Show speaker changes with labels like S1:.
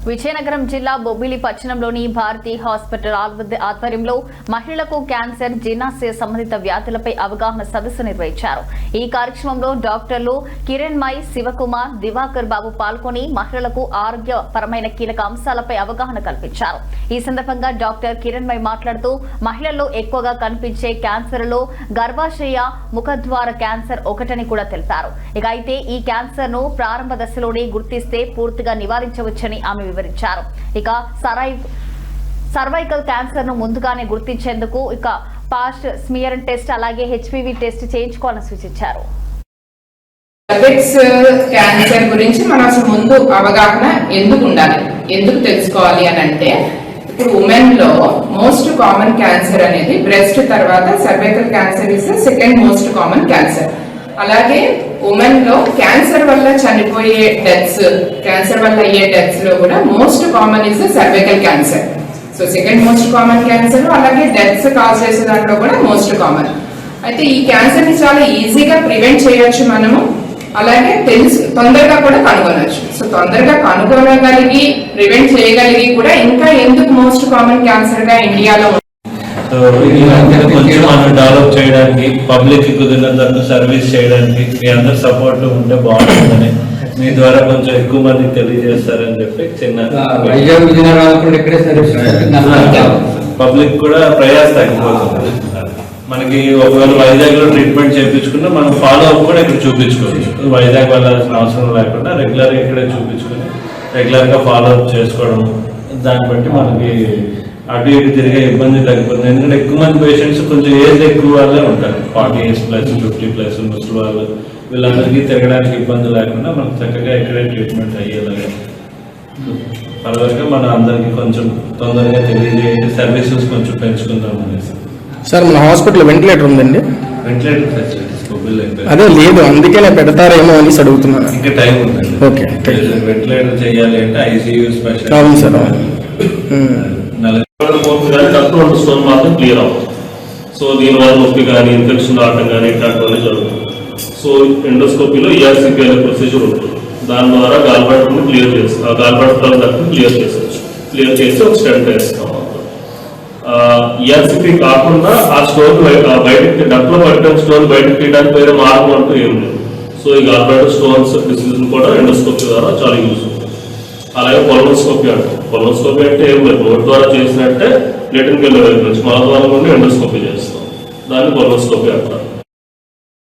S1: విజయనగరం జిల్లా బొబ్బిలి పట్టణంలోని భారతీ హాస్పిటల్ ఆధ్వర్యంలో మహిళలకు క్యాన్సర్, జీర్ణాశయ సంబంధిత వ్యాధులపై అవగాహన సదస్సు నిర్వహించారు. ఈ కార్యక్రమంలో డాక్టర్లు కిరణ్మయ్, శివకుమార్, దివాకర్ బాబు పాల్గొని మహిళలకు ఆరోగ్యపరమైన కీలక అంశాలపై అవగాహన కల్పించారు. ఈ సందర్భంగా డాక్టర్ కిరణ్మయ్ మాట్లాడుతూ మహిళల్లో ఎక్కువగా కనిపించే క్యాన్సర్లో గర్భాశయ, ముఖద్వార క్యాన్సర్ ఒకటని కూడా తెలిపారు. అయితే ఈ క్యాన్సర్ ను ప్రారంభ దశలోనే గుర్తిస్తే పూర్తిగా నివారించవచ్చని ఆమె వివరించారు. ఇక సర్వైకల్ క్యాన్సర్ ను ముందుగానే గుర్తించేందుకు పాస్ట్ స్మియర్ టెస్ట్ అలాగే హెచ్పివి టెస్ట్ చేయించుకోవాలని సూచించారు.
S2: క్యాన్సర్ గురించి మనం అసలు ముందు అవగాహన ఎందుకు ఉండాలి, ఎందుకు తెలుసుకోవాలి అని అంటే, ఇప్పుడు ఉమెన్ లో మోస్ట్ కామన్ క్యాన్సర్ అనేది బ్రెస్ట్ తర్వాత cervical cancer is second most common cancer. అలాగే ఉమెన్ లో క్యాన్సర్ వల్ల చనిపోయే డెత్స్, క్యాన్సర్ వల్ల అయ్యే డెత్స్ లో కూడా most common is cervical cancer. So second most common cancer, అలాగే డెత్స్ కాజ్ చేసే దాంట్లో కూడా మోస్ట్ కామన్. అయితే ఈ క్యాన్సర్ ని చాలా ఈజీగా ప్రివెంట్ చేయొచ్చు మనము, అలాగే తొందరగా కూడా కనుగొనవచ్చు. సో తొందరగా కనుగొనగలిగి ప్రివెంట్ చేయగలిగి కూడా ఇంకా ఎందుకు మోస్ట్ కామన్ క్యాన్సర్ గా ఇండియాలో
S3: కొంచెం మనం డెవలప్ చేయడానికి, పబ్లిక్ కుదిరినంత సర్వీస్ చేయడానికి మీ అందరు సపోర్ట్ ఉంటే బాగుంటుందని మీ ద్వారా కొంచెం ఎక్కువ మందికి తెలియజేస్తారని చెప్పి చిన్న పబ్లిక్ కూడా ప్రయాస తగ్గిపోతుంది. మనకి ఒకవేళ వైజాగ్ లో ట్రీట్మెంట్ చేయించుకున్నా మనం ఫాలో అప్ కూడా ఇక్కడ చూపించుకోవచ్చు. వైజాగ్ వెళ్ళాల్సిన అవసరం లేకుండా రెగ్యులర్ గా ఇక్కడే చూపించుకుని రెగ్యులర్ గా ఫాలో అప్ చేసుకోవడం, దాన్ని బట్టి మనకి అటు ఇటు తిరిగే ఇబ్బంది తగ్గిపోతుంది. ఎందుకంటే ఎక్కువ మంది పేషెంట్స్ కొంచెం ఏజ్ ఎక్కువ వాళ్ళే ఉంటారు, 40 years ప్లస్ 50+ ముసలి వాళ్ళు, వీళ్ళందరికీ తిరగడానికి ఇబ్బంది లేకుండా మనకు చక్కగా ఇక్కడే ట్రీట్మెంట్ అయ్యేలాగా ఫర్దర్గా మన అందరికి కొంచెం తొందరగా తెలియజేయండి, సర్వీసెస్ కొంచెం పెంచుకుందాం అనేసి.
S4: సార్ మన హాస్పిటల్ వెంటిలేటర్ ఉందండి?
S3: వెంటిలేటర్ ఫెసిలిటీస్
S4: అదే లేదు, అందుకే నేను పెడతారేమో అని అడుగుతున్నాను.
S3: ఇంకా టైం ఉందండి.
S4: ఓకే,
S3: వెంటిలేటర్ చేయాలి అంటే ఐసీయూ స్పెషల్.
S4: అవును సార్.
S5: స్టోన్ మాత్రం క్లియర్ అవుతుంది. సో దీనివల్ల నొప్పి కానీ ఇన్ఫెక్షన్ రావడం కానీ ఇట్లాంటివన్నీ జరుగుతుంది. సో ఎండోస్కోపీలో ఈఆర్సీపీ అనే ప్రొసీజర్ ఉంటుంది. దాని ద్వారా గాల్బ్లాడర్ని క్లియర్ చేస్తాం, గాల్బ్లాడర్ డక్ట్ని క్లియర్ చేసేవచ్చు. క్లియర్ చేసి ఒక స్టెంట్ వేస్తాం. ఈఆర్సీపీ కాకుండా ఆ స్టోన్ బయటకి డక్ట్లో పట్టిన స్టోన్ బయటకు తీయడానికి వేరే మార్గం అంటూ ఏం లేదు. సో ఈ గాల్బ్లాడర్ స్టోన్స్ డిసీజ్ కూడా ఎండోస్కోపీ ద్వారా చాలా యూజ్ ఉంటుంది. అలాగే కొలనోస్కోపీ అంటారు. కొలనోస్కోపీ అంటే ఏం లేదు, నోటి ద్వారా చేసినట్టే ప్లేటింగ్ వెళ్ళే వైపు నుంచి మల ద్వారా నుండి ఎండోస్కోపీ చేస్తాం. దాన్ని కొలనోస్కోపీ అంటారు.